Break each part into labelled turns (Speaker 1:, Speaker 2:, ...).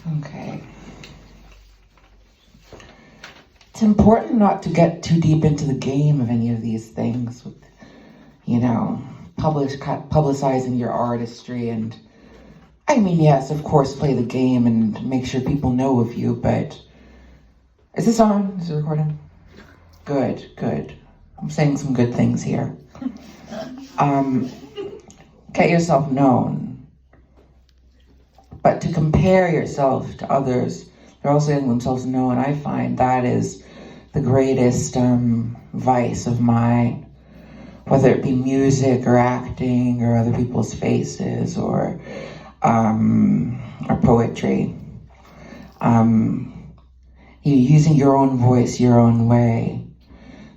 Speaker 1: Okay. It's important not to get too deep into the game of any of these things with, publicizing your artistry. And I mean, yes, of course, play the game and make sure people know of you, but is this on? Is it recording? Good. I'm saying some good things here. Get yourself known. But to compare yourself to others, they're also getting themselves known. I find that is the greatest vice of mine, whether it be music or acting or other people's faces or poetry. Using your own voice, your own way,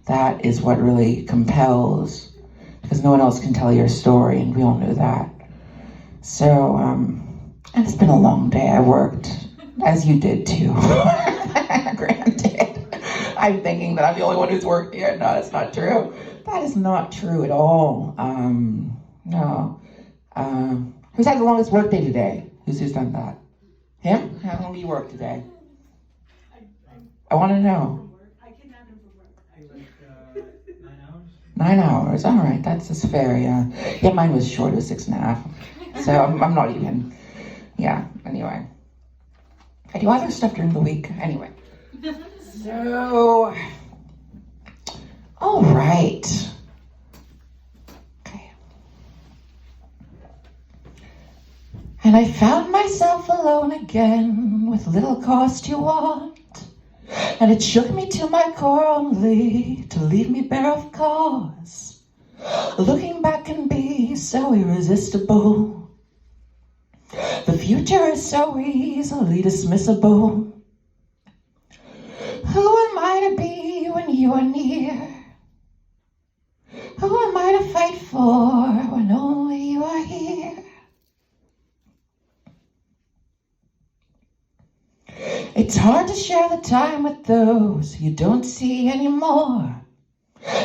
Speaker 1: that is what really compels, because no one else can tell your story, and we all know that. So, and it's been a long day. I worked, as you did too. Granted. I'm thinking that I'm the only one who's worked here. No, that's not true. That is not true at all. No. Who's had the longest work day today? Who's done that? Him? How long do you work today? I want to know.
Speaker 2: I kidnapped him from work.
Speaker 3: I worked 9 hours.
Speaker 1: 9 hours. All right, that's fair. Yeah. Yeah, mine was short. It was 6.5. So I'm not even. Yeah. Anyway, I do other stuff during the week. Anyway. So. All right. Okay. And I found myself alone again with little cause to want. And it shook me to my core only to leave me bare of cause. Looking back can be so irresistible. The future is so easily dismissible. Who am I to be when you are near? Who am I to fight for when only you are here? It's hard to share the time with those you don't see anymore,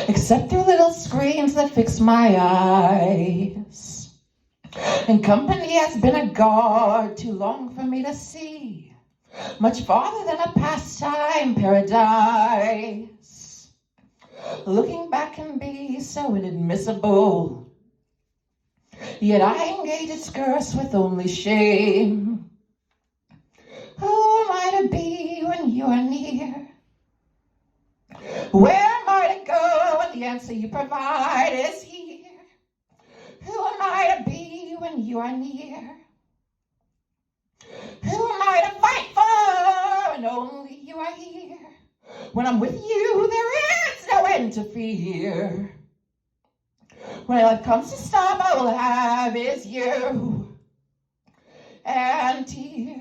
Speaker 1: except through little screens that fix my eyes. And company has been a guard too long for me to see, much farther than a pastime paradise. Looking back can be so inadmissible, yet I engage its curse with only shame. Who am I to be when you are near? Where am I to go when the answer you provide is here? Who am I to be when you are near? Who am I to fight for when only you are here? When I'm with you, there is no end to fear. When life comes to stop, all I will have is you and tears.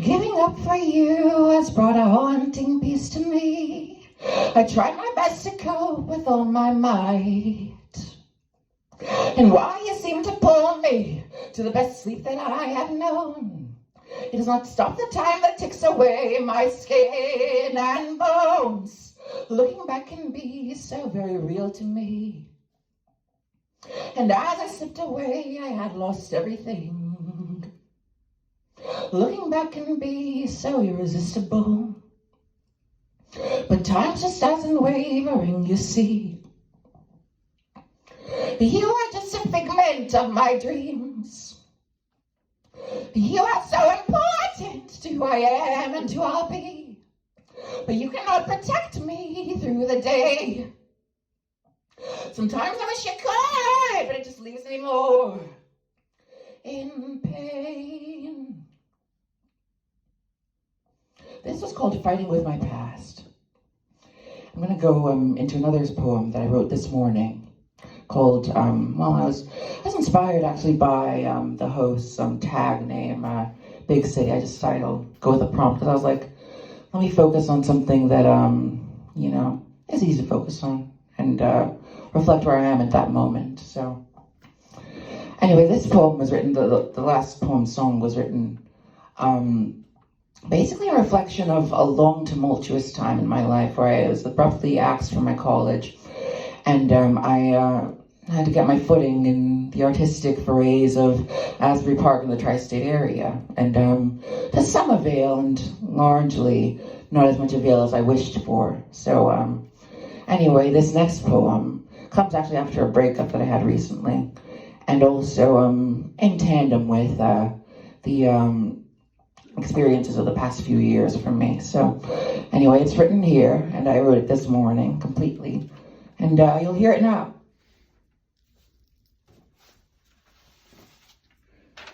Speaker 1: Giving up for you has brought a haunting peace to me. I tried my best to cope with all my might. And while you seem to pull me to the best sleep that I have known, it does not stop the time that ticks away my skin and bones. Looking back can be so very real to me. And as I slipped away, I had lost everything. Looking back can be so irresistible. But time just isn't wavering, you see. You are just a figment of my dreams. You are so important to who I am and who I'll be. But you cannot protect me through the day. Sometimes I wish you could, but it just leaves me more in pain. This was called Fighting with My Past. I'm going to go into another poem that I wrote this morning called, I was inspired actually by the host's tag name, Big City. I just decided I'll go with the prompt because I was like, let me focus on something that, is easy to focus on and reflect where I am at that moment. So anyway, this poem was written, the last poem song was written basically a reflection of a long tumultuous time in my life where I was abruptly axed from my college, and I had to get my footing in the artistic forays of Asbury Park in the tri-state area, and to some avail and largely not as much avail as I wished for. So anyway, this next poem comes actually after a breakup that I had recently, and also in tandem with the experiences of the past few years for me. So anyway, it's written here, and I wrote it this morning completely, and you'll hear it now.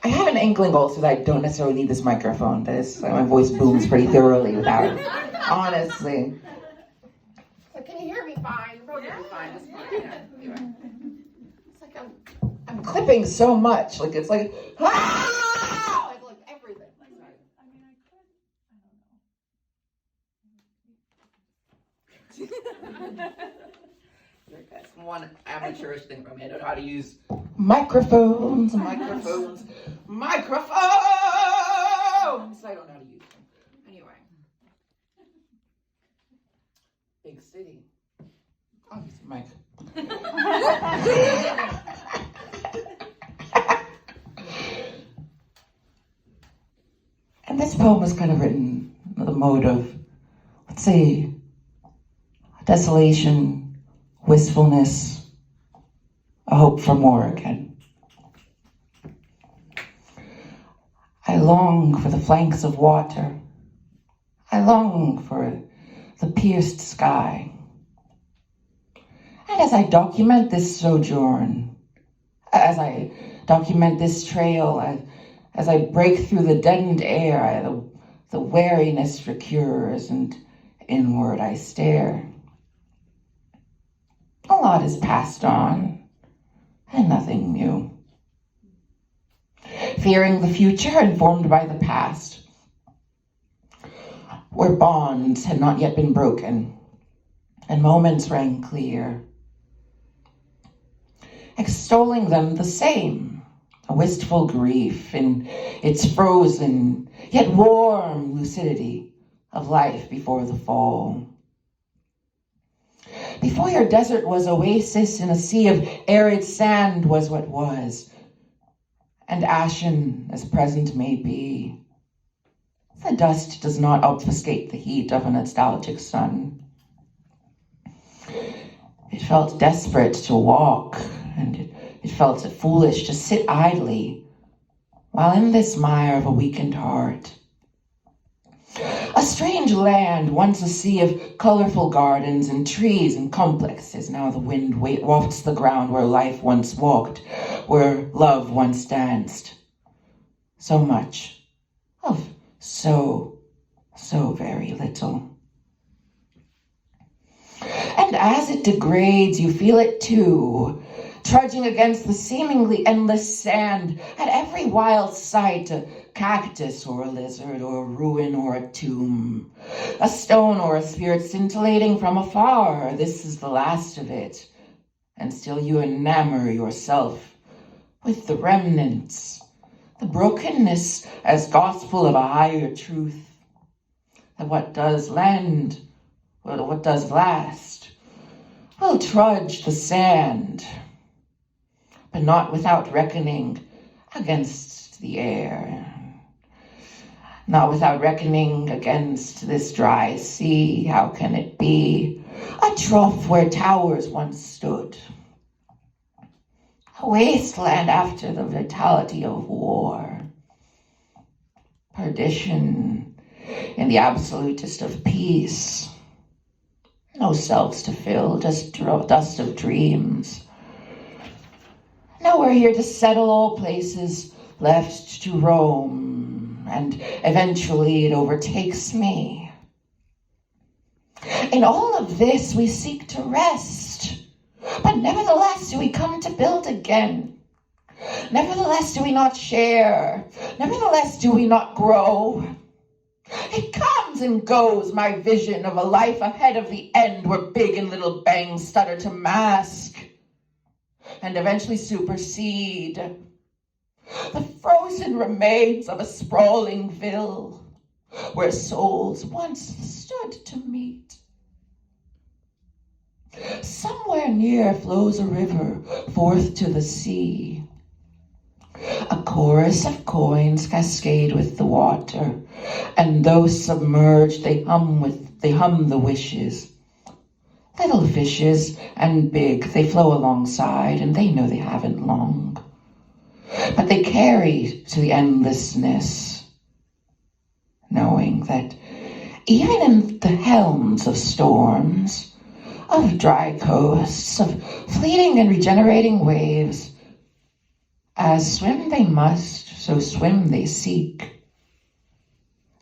Speaker 1: I have an inkling also that I don't necessarily need this microphone. That is, my voice booms pretty thoroughly without it, honestly. Like, can you hear me fine? You're probably hearing me fine. That's fine. Yeah. Anyway. It's like I'm clipping so much. Like, it's like, ah! Like everything. That's one amateurish thing from me. I don't know how to use microphones. I don't know how to use them. Anyway. Big City. I'll use the mic. And this poem was kind of written in the mode of, let's say, desolation, wistfulness, a hope for more again. I long for the flanks of water. I long for the pierced sky. And as I document this sojourn, as I document this trail, as I break through the deadened air, the wariness recurs, and inward I stare. A lot is passed on, and nothing new. Fearing the future, informed by the past, where bonds had not yet been broken, and moments rang clear. Extolling them the same, a wistful grief in its frozen, yet warm lucidity of life before the fall. Before your desert was oasis in a sea of arid sand was what was, and ashen as present may be. The dust does not obfuscate the heat of a nostalgic sun. It felt desperate to walk, and it felt foolish to sit idly, while in this mire of a weakened heart. A strange land, once a sea of colorful gardens and trees and complexes. Now the wind wafts the ground where life once walked, where love once danced. So much of so very little. And as it degrades, you feel it too, trudging against the seemingly endless sand at every wild sight, a cactus or a lizard or a ruin or a tomb, a stone or a spirit scintillating from afar. This is the last of it, and still you enamor yourself with the remnants, the brokenness as gospel of a higher truth, that what does last will trudge the sand, but not without reckoning against the air, not without reckoning against this dry sea. How can it be a trough where towers once stood, a wasteland after the vitality of war, perdition in the absolutist of peace, no selves to fill, just dust of dreams. Nowhere here to settle, all places left to roam, and eventually it overtakes me. In all of this we seek to rest, but nevertheless do we come to build again. Nevertheless do we not share. Nevertheless do we not grow. It comes and goes, my vision of a life ahead of the end where big and little bangs stutter to mask and eventually supersede the frozen remains of a sprawling ville where souls once stood to meet. Somewhere near flows a river forth to the sea. A chorus of coins cascade with the water, and those submerged they hum the wishes. Little fishes and big, they flow alongside, and they know they haven't long. But they carry to the endlessness, knowing that even in the helms of storms, of dry coasts, of fleeting and regenerating waves, as swim they must, so swim they seek.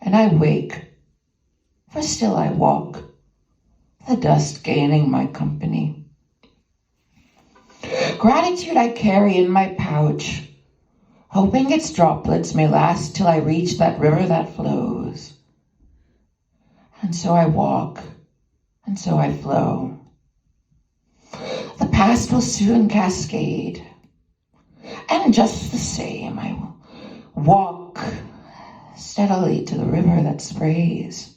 Speaker 1: And I wake, for still I walk, the dust gaining my company. Gratitude I carry in my pouch, hoping its droplets may last till I reach that river that flows. And so I walk, and so I flow. The past will soon cascade, and just the same I will walk steadily to the river that sprays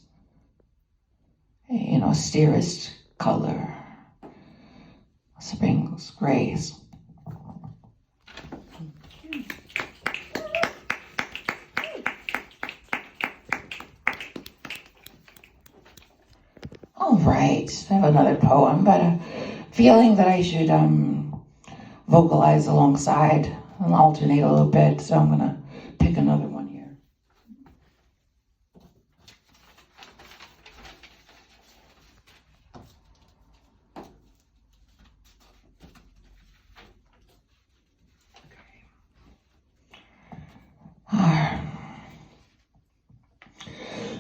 Speaker 1: in austerest color, spring's grace. All right, I have another poem, but a feeling that I should vocalize alongside and alternate a little bit, so I'm gonna pick another one here.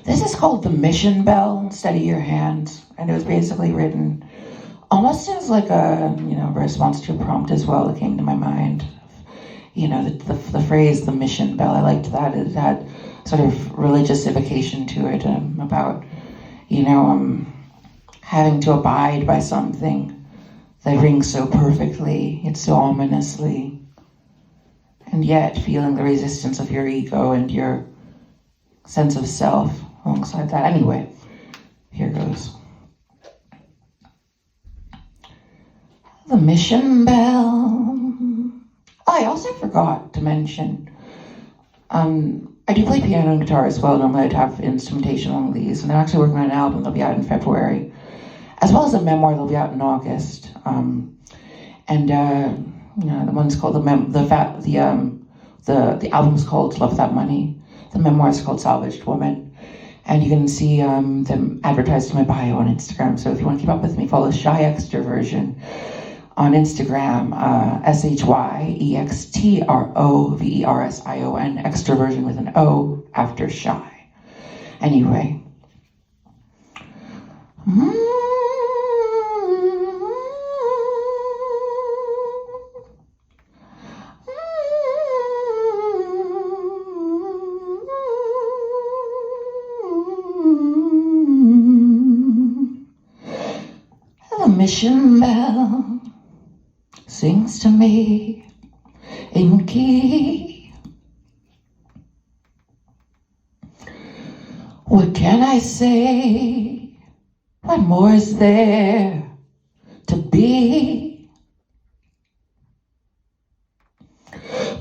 Speaker 1: This is called The Mission Bell, Steady Your Hand, and it was basically written almost as like a, response to a prompt as well that came to my mind. The phrase, the mission bell, I liked that. It had sort of religious evocation to it, about, having to abide by something that rings so perfectly, it's so ominously, and yet feeling the resistance of your ego and your sense of self alongside that. Anyway, here goes. The mission bell. Oh, I also forgot to mention, I do play piano and guitar as well. Normally I'd have instrumentation on these, and I'm actually working on an album that'll be out in February, as well as a memoir that'll be out in August. The one's called the album's called Love That Money. The memoir is called Salvaged Woman. And you can see them advertised in my bio on Instagram. So if you want to keep up with me, follow Shy Extroversion on Instagram, ShyExtroversion, extroversion with an O after shy. Anyway. The mission bell sings to me in key. What can I say? What more is there to be?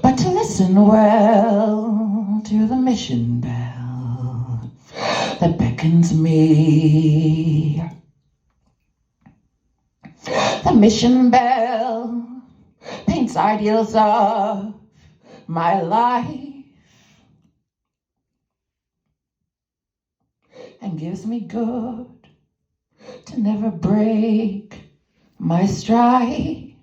Speaker 1: But to listen well to the mission bell that beckons me. The mission bell paints ideals of my life and gives me good to never break my stride.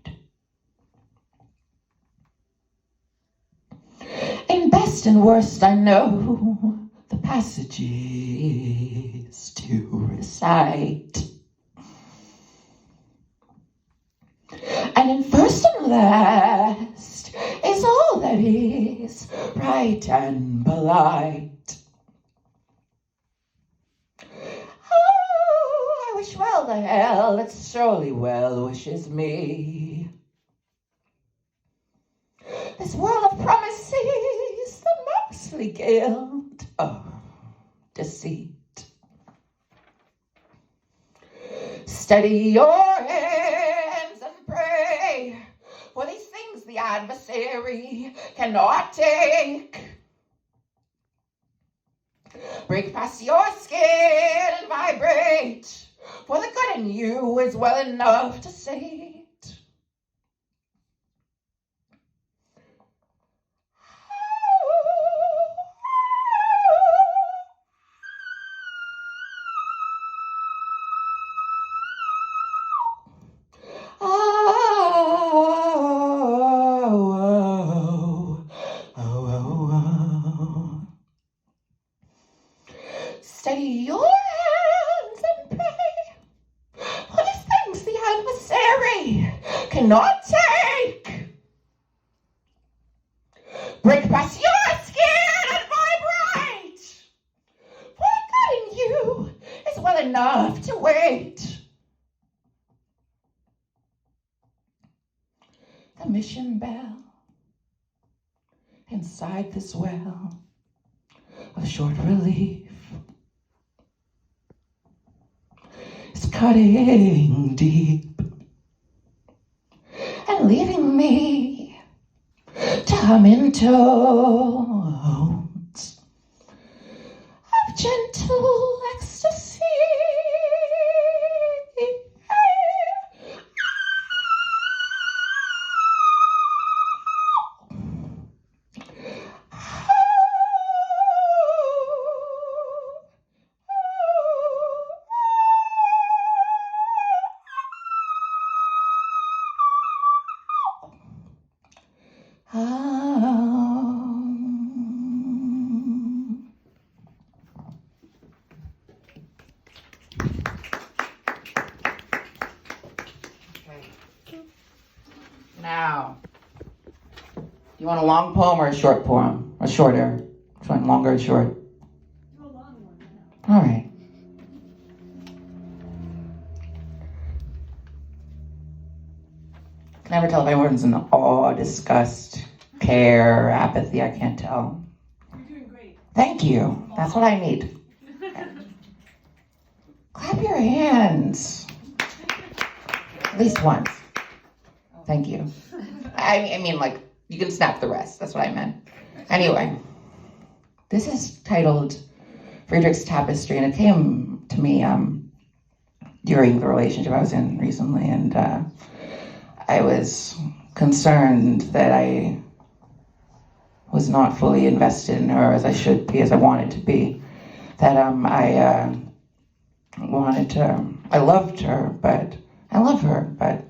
Speaker 1: In best and worst I know the passages to recite. And in first and last is all that is right and polite. Oh, I wish well the hell that surely well wishes me. This world of promises, the mostly guilt of deceit. Steady your hands and pray for these things the adversary cannot take. Break past your skin and vibrate, for the good in you is well enough to sate. Steady your hands and pray for these things the adversary cannot take. Break past your skin and vibrate, for the good in you is well enough to wait. The mission bell inside this well of short relief is cutting deep and leaving me to hum in tones of gentle ecstasy. Now, do you want a long poem or a short poem? Or shorter? Which one, longer or short?
Speaker 2: Do a long one now.
Speaker 1: All right. Can never tell if anyone's in awe, disgust, care, apathy. I can't tell.
Speaker 2: You're doing great.
Speaker 1: Thank you. That's what I need. Clap your hands. At least once. Thank you. I mean, like, you can snap the rest. That's what I meant. Anyway, this is titled Friedrich's Tapestry, and it came to me during the relationship I was in recently, and I was concerned that I was not fully invested in her as I should be, as I wanted to be. That I loved her, but I love her, but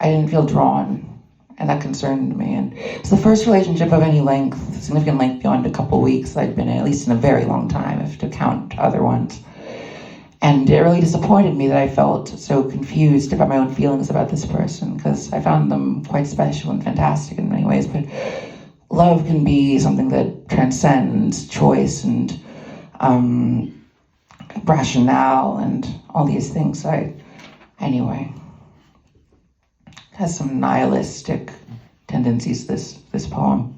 Speaker 1: I didn't feel drawn, and that concerned me. And it's the first relationship of any length, significant length beyond a couple weeks I'd been in, at least in a very long time, if to count other ones. And it really disappointed me that I felt so confused about my own feelings about this person, because I found them quite special and fantastic in many ways. But love can be something that transcends choice and rationale and all these things. Anyway, it has some nihilistic tendencies, this poem.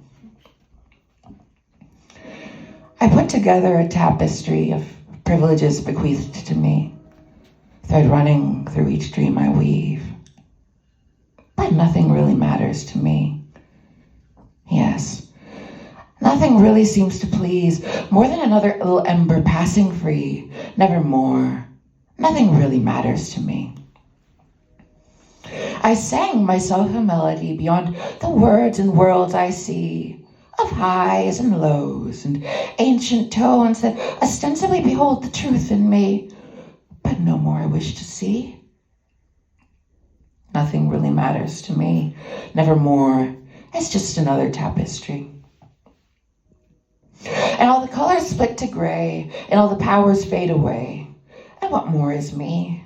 Speaker 1: I put together a tapestry of privileges bequeathed to me, thread running through each dream I weave. But nothing really matters to me. Yes, nothing really seems to please more than another little ember passing free, never more. Nothing really matters to me. I sang myself a melody beyond the words and worlds I see, of highs and lows and ancient tones that ostensibly behold the truth in me, but no more I wish to see. Nothing really matters to me, nevermore. It's just another tapestry. And all the colors split to gray, and all the powers fade away. And what more is me?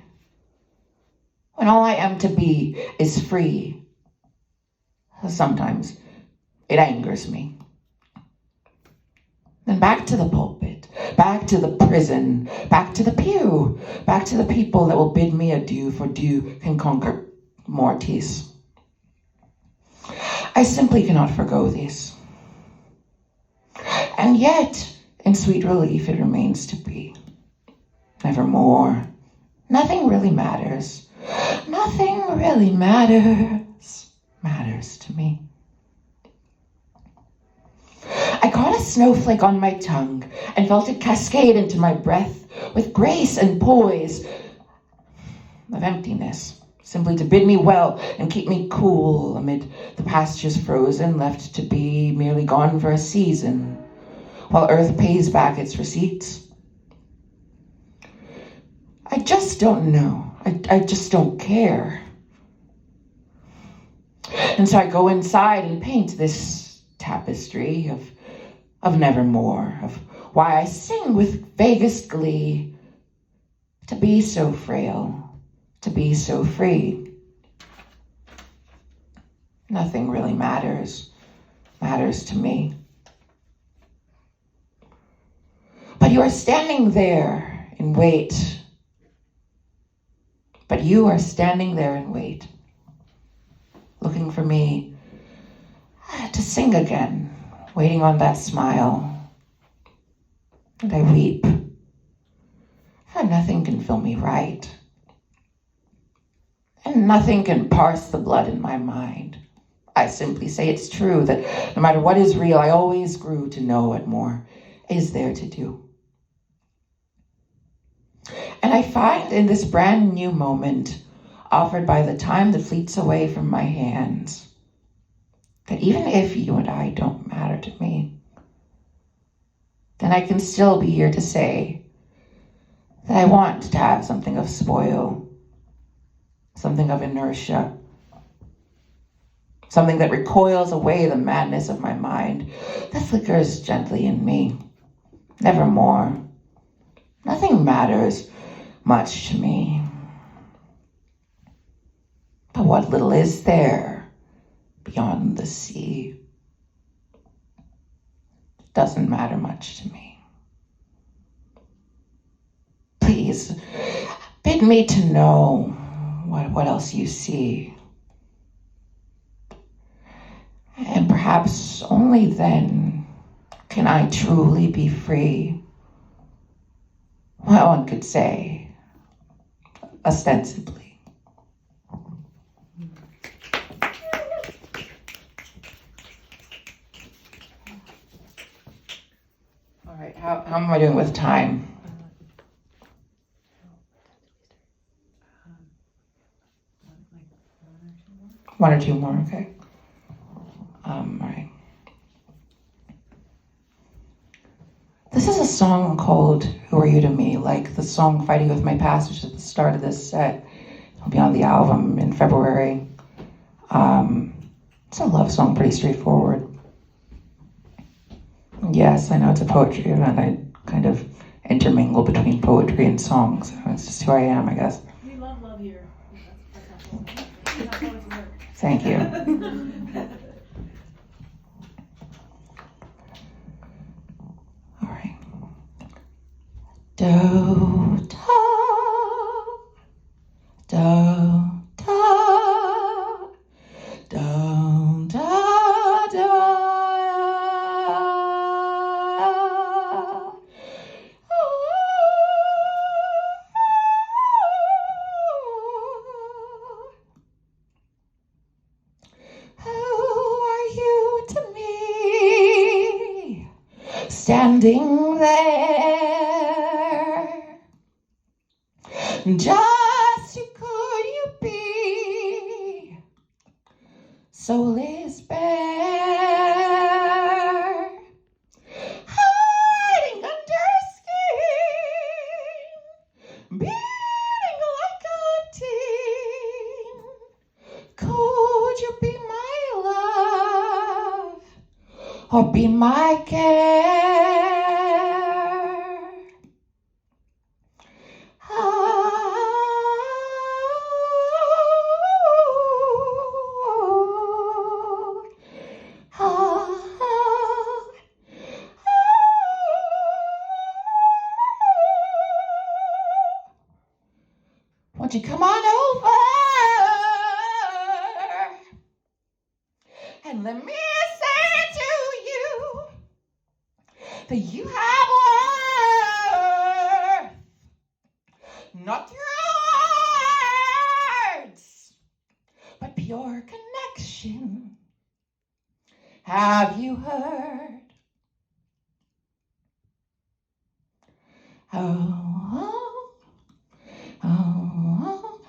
Speaker 1: when all I am to be is free. Sometimes it angers me. Then back to the pulpit, back to the prison, back to the pew, back to the people that will bid me adieu, for dew can conquer mortis. I simply cannot forgo this. And yet, in sweet relief, it remains to be. Nevermore. Nothing really matters. Nothing really matters to me. I caught a snowflake on my tongue and felt it cascade into my breath with grace and poise of emptiness, simply to bid me well and keep me cool amid the pastures frozen, left to be merely gone for a season, while earth pays back its receipts. I just don't know. I just don't care. And so I go inside and paint this tapestry of nevermore, of why I sing with vaguest glee, to be so frail, to be so free. Nothing really matters to me. But you are standing there in wait. But you are standing there in wait, looking for me to sing again, waiting on that smile. And I weep, for nothing can fill me right. And nothing can parse the blood in my mind. I simply say it's true that no matter what is real, I always grew to know what more is there to do. And I find in this brand new moment, offered by the time that fleets away from my hands, that even if you and I don't matter to me, then I can still be here to say that I want to have something of spoil, something of inertia, something that recoils away the madness of my mind, that flickers gently in me. Nevermore. Nothing matters much to me. But what little is there beyond the sea doesn't matter much to me. Please, bid me to know what else you see. And perhaps only then can I truly be free. Well, one could say, ostensibly. All right, how am I doing with time? One or two more, okay. All right. This is a song called Who Are You to Me, like the song Fighting With My Past, which is at the start of this set. It'll be on the album in February. It's a love song, pretty straightforward. Yes, I know it's a poetry event. I kind of intermingle between poetry and songs. It's just who I am, I guess.
Speaker 2: We love here. That's how it's work.
Speaker 1: Thank you. All right. Do, da, do, da, do, da, da. Standing there, just who could you be? Soulless bare, hiding under skin, beating like a teen. Could you be my love or be my care? Won't you come on over and let me say to you that you have worth, not through words, but pure connection. Have you heard? Oh, oh, oh.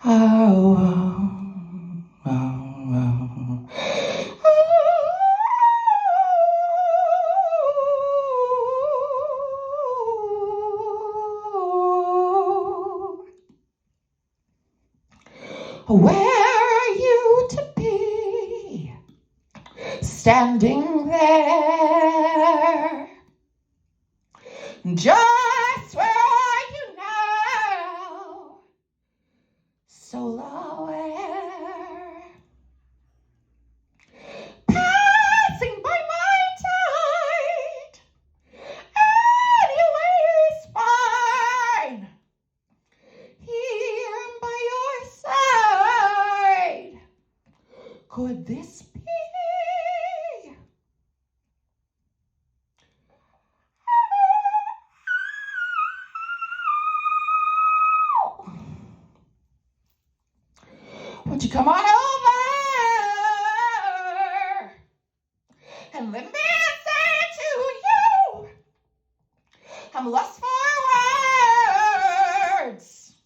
Speaker 1: Oh, oh, oh, oh. Where are you to be? Standing there, just where are you now? Solar air, passing by my tide, anyway is fine. Here by your side, could this be? Won't you come on over and let me say to you, I'm lost for words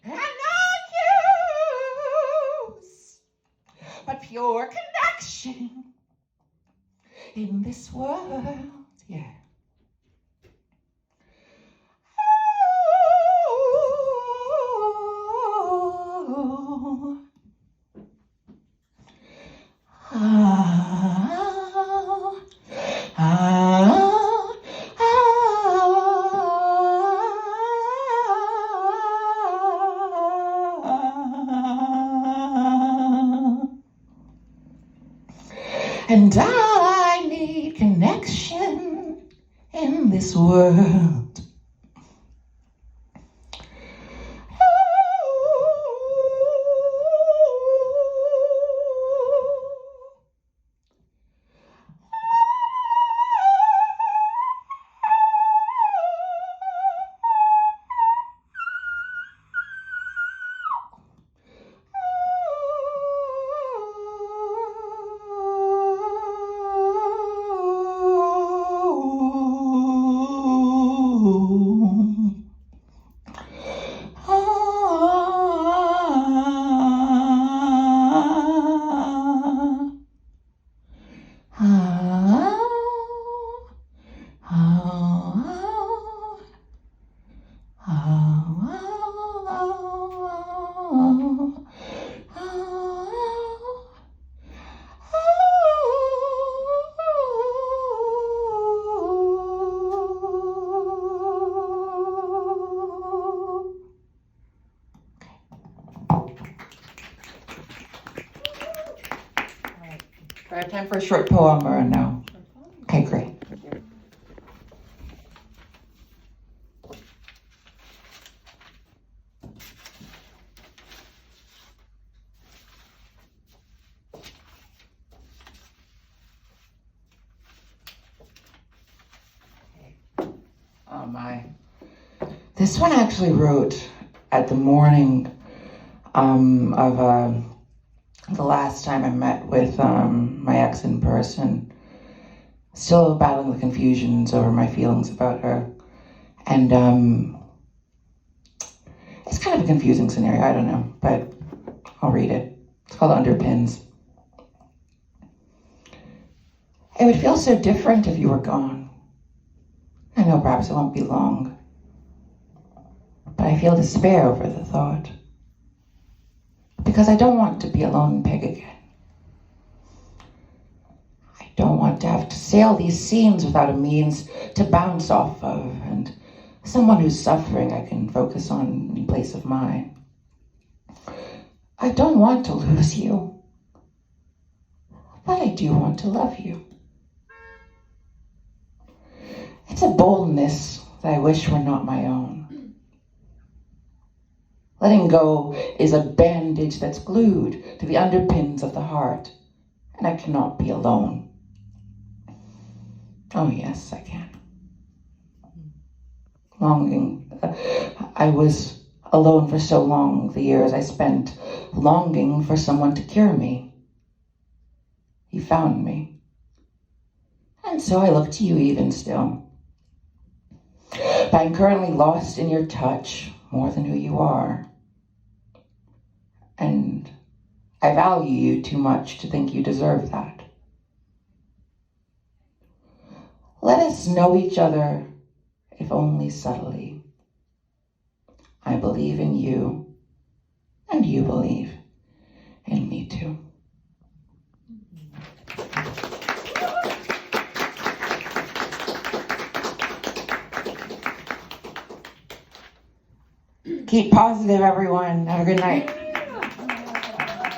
Speaker 1: and no use, but pure connection in this world, yeah. And I need connection in this world. I have time for a short poem or no? Okay, great. Oh my. This one I actually wrote at the morning of the last time I met with my ex in person. Still battling the confusions over my feelings about her. And it's kind of a confusing scenario, I don't know, but I'll read it. It's called Underpins. It would feel so different if you were gone. I know perhaps it won't be long, but I feel despair over the thought. Because I don't want to be a lone peg again. I don't want to have to sail these seas without a means to bounce off of, and someone who's suffering I can focus on in place of mine. I don't want to lose you. but I do want to love you. It's a boldness that I wish were not my own. Letting go is a bandage that's glued to the underpins of the heart, and I cannot be alone. Oh yes, I can. Longing. I was alone for so long, the years I spent longing for someone to cure me. You found me. And so I look to you even still. But I'm currently lost in your touch more than who you are. And I value you too much to think you deserve that. Let us know each other, if only subtly. I believe in you, and you believe in me too. Keep positive, everyone. Have a good night.